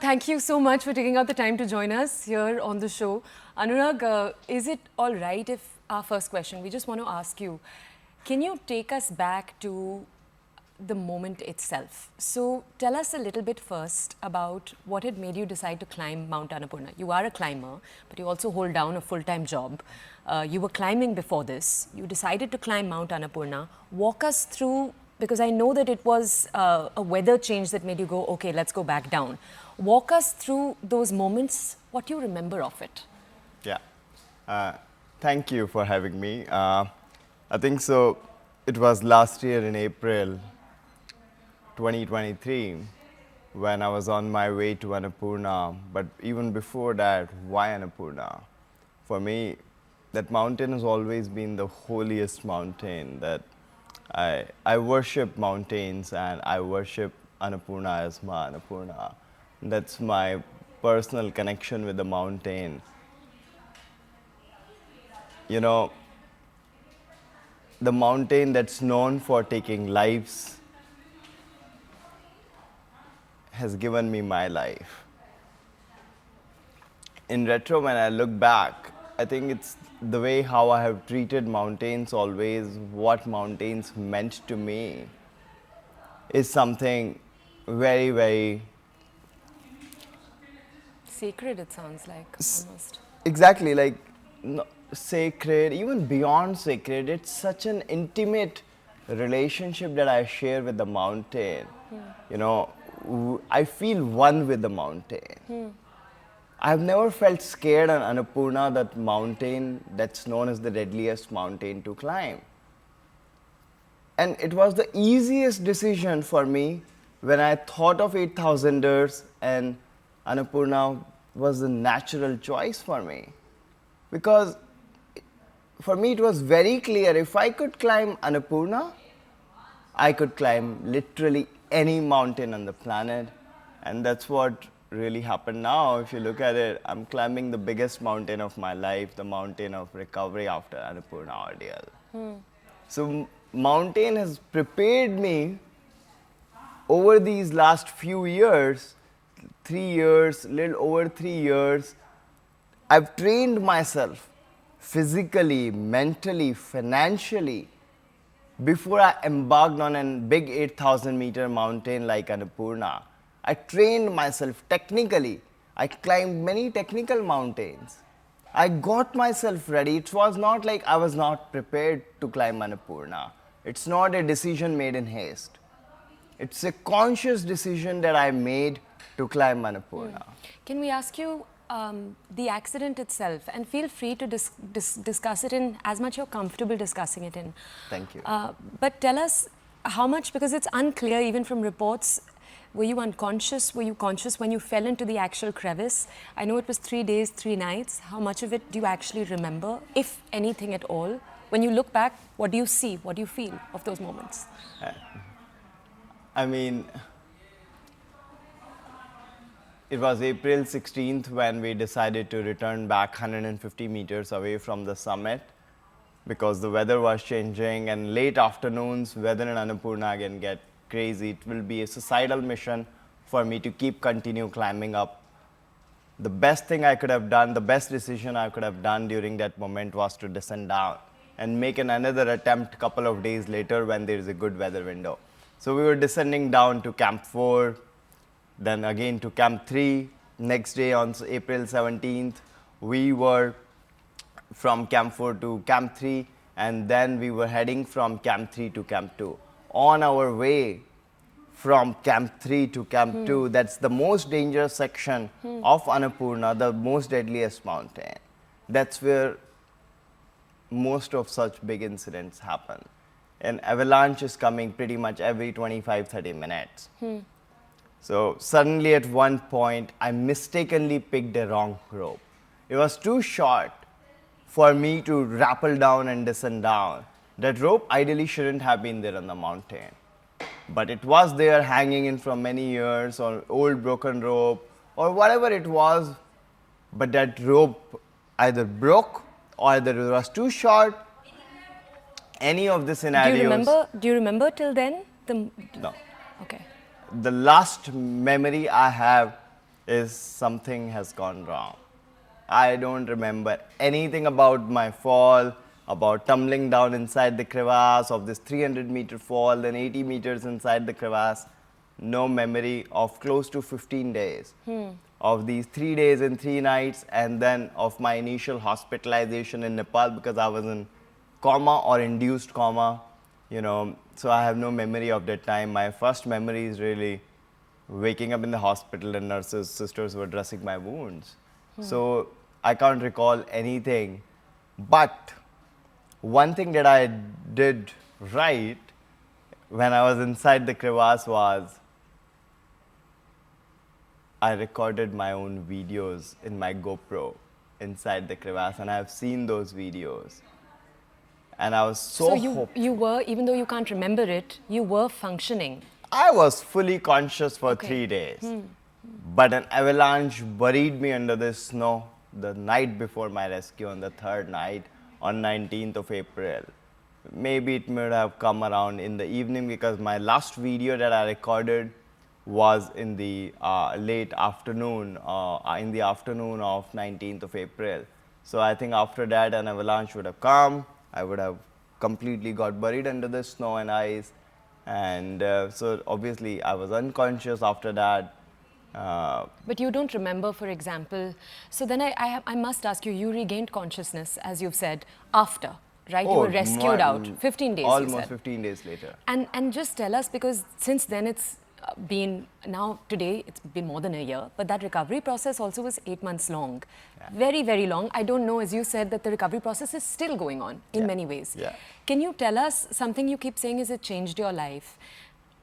Thank you so much for taking out the time to join us here on the show. Anurag, is it all right if our first question, we just want to ask you, can you take us back to the moment itself? So tell us a little bit first about what had made you decide to climb Mount Annapurna. You are a climber, but you also hold down a full-time job. You were climbing before this. You decided to climb Mount Annapurna. Walk us through, because I know that it was a weather change that made you go, okay, let's go back down. Walk us through those moments, what you remember of it. Yeah. Thank you for having me. I think so. It was last year in April 2023 when I was on my way to Annapurna. But even before that, why Annapurna? For me, that mountain has always been the holiest mountain. That I worship mountains and I worship Annapurna as my Annapurna. That's my personal connection with the mountain. You know, the mountain that's known for taking lives has given me my life. In retro, when I look back, I think it's the way how I have treated mountains always, what mountains meant to me is something very, very Sacred, it sounds like, almost. exactly like sacred, even beyond sacred. It's such an intimate relationship that I share with the mountain. You know, I feel one with the mountain. I've never felt scared on Annapurna, that mountain that's known as the deadliest mountain to climb. And it was the easiest decision for me when I thought of 8,000ers, and Annapurna was the natural choice for me. Because for me it was very clear, if I could climb Annapurna, I could climb literally any mountain on the planet. And that's what really happened now. If you look at it, I'm climbing the biggest mountain of my life, the mountain of recovery after Annapurna ordeal. So mountain has prepared me over these last few years, 3 years, little over 3 years. I've trained myself physically, mentally, financially before I embarked on a big 8,000-meter mountain like Annapurna. I trained myself technically. I climbed many technical mountains. I got myself ready. It was not like I was not prepared to climb Annapurna. It's not a decision made in haste. It's a conscious decision that I made to climb Annapurna. Can we ask you the accident itself, and feel free to discuss it in as much you're comfortable discussing it in. Thank you. But tell us how much, because it's unclear even from reports, were you unconscious? Were you conscious when you fell into the actual crevice? I know it was 3 days, 3 nights. How much of it do you actually remember, if anything at all? When you look back, what do you see? What do you feel of those moments? I mean, it was April 16th when we decided to return back 150 meters away from the summit because the weather was changing, and late afternoons, weather in Annapurna again get crazy. It will be a suicidal mission for me to continue climbing up. The best thing I could have done, the best decision I could have done during that moment was to descend down and make another attempt a couple of days later when there is a good weather window. So we were descending down to Camp 4, then again to Camp 3. Next day on April 17th, we were from Camp 4 to Camp 3, and then we were heading from Camp 3 to Camp 2. On our way from Camp 3 to Camp 2, that's the most dangerous section of Annapurna, the most deadliest mountain. That's where most of such big incidents happen. An avalanche is coming pretty much every 25-30 minutes. So suddenly at one point, I mistakenly picked a wrong rope. It was too short for me to rappel down and descend down. That rope ideally shouldn't have been there on the mountain. But it was there hanging in from many years, or old broken rope, or whatever it was. But that rope either broke or either it was too short. Any of the scenarios. Do you remember till then? No. Okay. The last memory I have is something has gone wrong. I don't remember anything about my fall, about tumbling down inside the crevasse of this 300-meter fall, then 80 meters inside the crevasse. No memory of close to 15 days. Of these 3 days and 3 nights, and then of my initial hospitalization in Nepal because I was in coma or induced coma, you know. So I have no memory of that time. My first memory is really waking up in the hospital and nurses, sisters were dressing my wounds. So I can't recall anything. But one thing that I did right when I was inside the crevasse was I recorded my own videos in my GoPro inside the crevasse, and I've seen those videos. And I was so you were, even though you can't remember it, you were functioning. I was fully conscious for 3 days. But an avalanche buried me under the snow the night before my rescue, on the third night, on 19th of April. Maybe it might have come around in the evening because my last video that I recorded was in the late afternoon, in the afternoon of 19th of April. So I think after that an avalanche would have come. I would have completely got buried under the snow and ice. And so obviously I was unconscious after that. But you don't remember, for example. So then I must ask you, you regained consciousness, as you've said, after, right? You were rescued out 15 days, almost you said. 15 days later. And just tell us, because since then it's been, now today it's been more than a year, but that recovery process also was 8 months long. Yeah. Very, very long. I don't know, as you said, that the recovery process is still going on in many ways. Yeah. Can you tell us something you keep saying is it changed your life?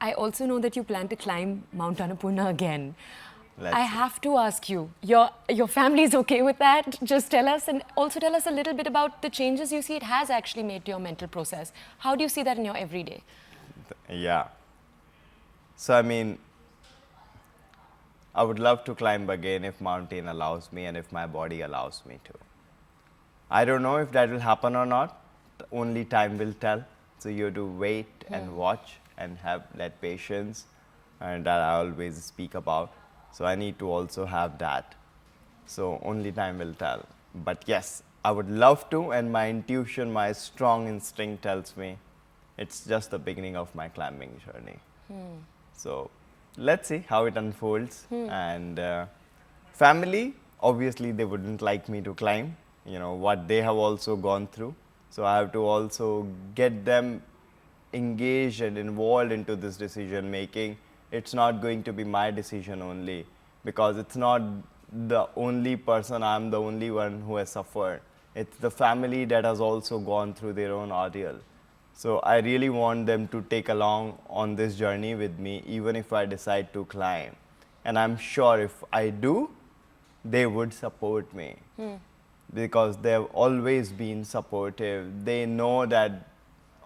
I also know that you plan to climb Mount Annapurna again. I have to ask you, your family is okay with that? Just tell us, and also tell us a little bit about the changes you see it has actually made to your mental process. How do you see that in your everyday? Yeah. So I mean, I would love to climb again if mountain allows me and if my body allows me to. I don't know if that will happen or not. Only time will tell. So you have to wait and watch and have that patience, and that I always speak about. So I need to also have that. So only time will tell. But yes, I would love to, and my intuition, my strong instinct tells me it's just the beginning of my climbing journey. So let's see how it unfolds. And family, obviously they wouldn't like me to climb, you know, what they have also gone through. So I have to also get them engaged and involved into this decision making. It's not going to be my decision only, because it's not the only person, I'm the only one who has suffered. It's the family that has also gone through their own ordeal. So I really want them to take along on this journey with me, even if I decide to climb. And I'm sure if I do, they would support me. Because they've always been supportive. They know that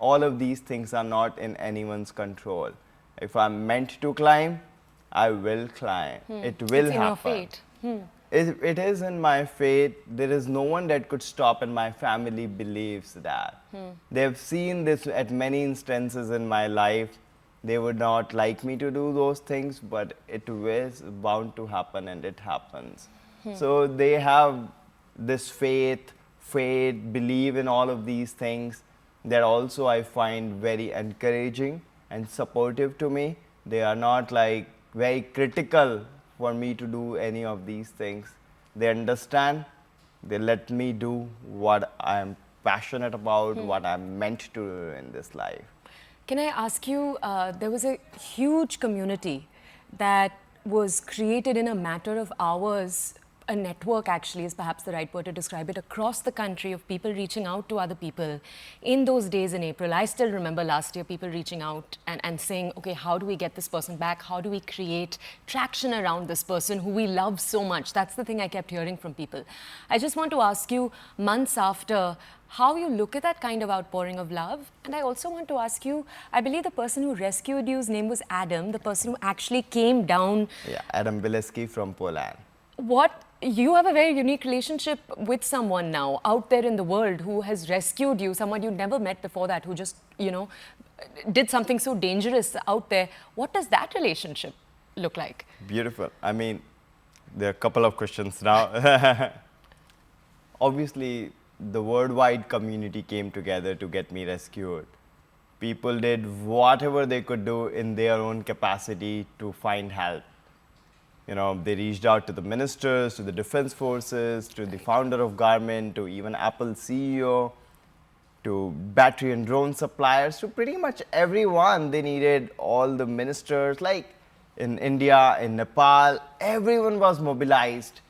all of these things are not in anyone's control. If I'm meant to climb, I will climb. It will happen. It's in your fate. It is in my fate. There is no one that could stop, and my family believes that. They've seen this at many instances in my life. They would not like me to do those things, but it is bound to happen, and it happens. So they have this faith, believe in all of these things that also I find very encouraging and supportive to me. They are not like very critical for me to do any of these things. They understand. They let me do what I am passionate about, what I'm meant to do in this life. Can I ask you, there was a huge community that was created in a matter of hours. A network actually is perhaps the right word to describe it, across the country, of people reaching out to other people in those days in April. I still remember last year people reaching out and saying, okay, how do we get this person back? How do we create traction around this person who we love so much? That's the thing I kept hearing from people. I just want to ask you, months after, how you look at that kind of outpouring of love. And I also want to ask you, I believe the person who rescued you's name was Adam, the person who actually came down. Yeah, Adam Bileski from Poland. You have a very unique relationship with someone now out there in the world who has rescued you, someone you never met before that, who just, you know, did something so dangerous out there. What does that relationship look like? Beautiful. I mean, There are a couple of questions now. Obviously, the worldwide community came together to get me rescued. People did whatever they could do in their own capacity to find help. You know, they reached out to the ministers, to the defense forces, to the founder of Garmin, to even Apple CEO, to battery and drone suppliers, to pretty much everyone. They needed all the ministers, like in India, in Nepal, everyone was mobilized.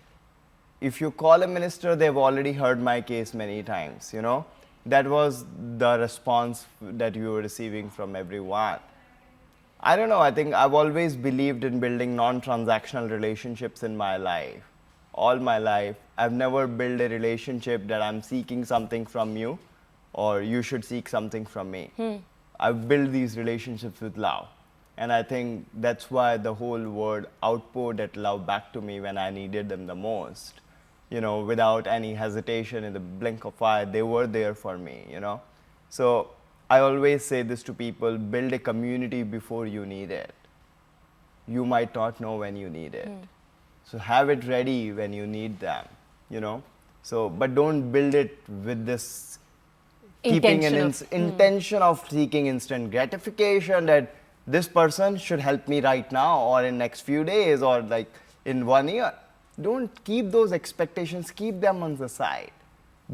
If you call a minister, they've already heard my case many times, you know. That was the response that we were receiving from everyone. I don't know, I think I've always believed in building non-transactional relationships in my life. All my life, I've never built a relationship that I'm seeking something from you or you should seek something from me. I've built these relationships with love. And I think that's why the whole world outpoured that love back to me when I needed them the most. You know, without any hesitation, in the blink of eye, they were there for me, you know. So I always say this to people, build a community before you need it. You might not know when you need it. So have it ready when you need them, you know. So, but don't build it with this keeping an intention of seeking instant gratification that this person should help me right now or in next few days or like in 1 year. Don't keep those expectations, keep them on the side.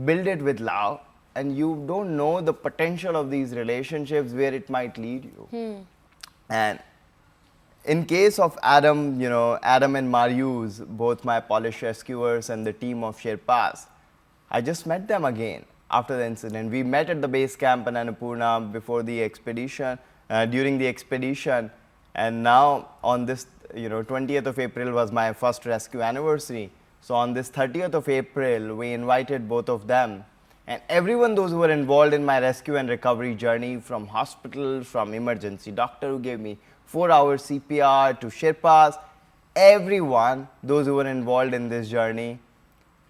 Build it with love, and you don't know the potential of these relationships where it might lead you. And in case of Adam, you know, Adam and Marius, both my Polish rescuers and the team of Sherpas, I just met them again after the incident. We met at the base camp in Annapurna before the expedition, during the expedition, and now on this, you know, 20th of April was my first rescue anniversary. So on this 30th of April, we invited both of them and everyone those who were involved in my rescue and recovery journey, from hospital, from emergency doctor who gave me 4-hour CPR to Sherpas, everyone, those who were involved in this journey,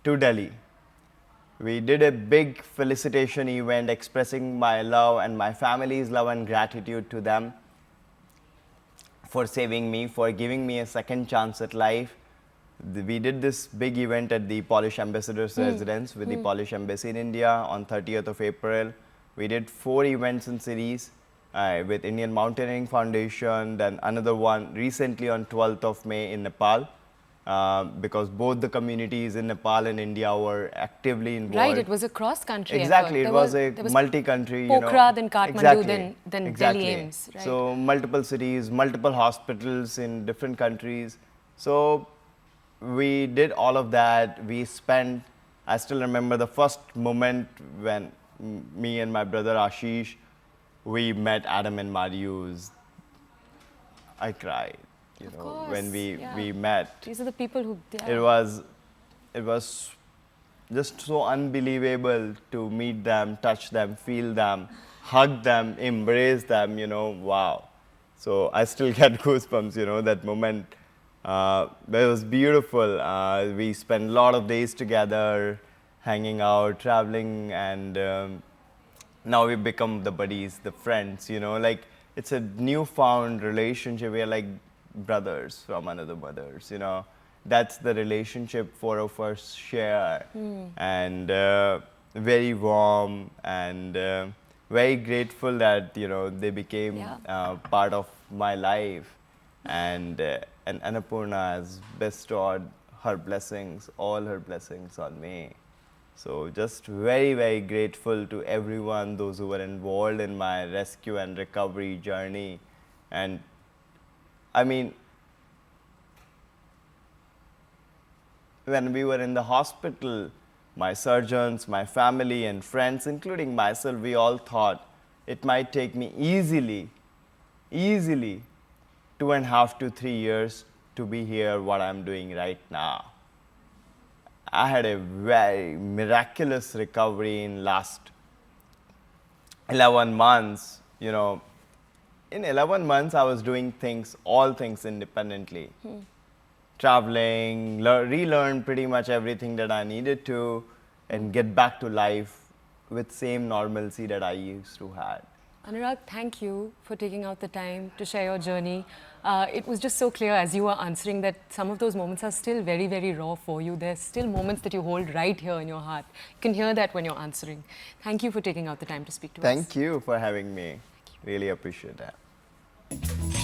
to Delhi. We did a big felicitation event expressing my love and my family's love and gratitude to them for saving me, for giving me a second chance at life. We did this big event at the Polish ambassador's residence with the Polish embassy in India on 30th of April. We did 4 events in series with Indian Mountaineering Foundation, then another one recently on 12th of May in Nepal. Because both the communities in Nepal and India were actively involved. Right, it was a cross-country Exactly, effort. it was a multi-country, Pokhara, then Kathmandu, exactly. then Exactly. Delhi AIMS. Right? So multiple cities, multiple hospitals in different countries. So we did all of that. We spent, I still remember the first moment when me and my brother Ashish, we met Adam and Marius. I cried. You Of know, course, when yeah. we met, These are the people who. Yeah. it was just so unbelievable to meet them, touch them, feel them, hug them, embrace them. You know, wow. So I still get goosebumps. You know, that moment. But it was beautiful. We spent a lot of days together, hanging out, traveling, and now we become the buddies, the friends. You know, like it's a newfound relationship. We are like brothers from another mothers, you know. That's the relationship 4 of us share. And very warm and very grateful that, you know, they became part of my life. And Annapurna has bestowed her blessings, all her blessings on me. So just very, very grateful to everyone, those who were involved in my rescue and recovery journey. And I mean, when we were in the hospital, my surgeons, my family and friends, including myself, we all thought it might take me easily 2.5 to 3 years to be here, what I'm doing right now. I had a very miraculous recovery in last 11 months, you know. In 11 months, I was doing all things independently. Traveling, relearn pretty much everything that I needed to, and get back to life with same normalcy that I used to have. Anurag, thank you for taking out the time to share your journey. It was just so clear as you were answering that some of those moments are still very, very raw for you. There's still moments that you hold right here in your heart. You can hear that when you're answering. Thank you for taking out the time to speak to us. Thank you for having me. Really appreciate that.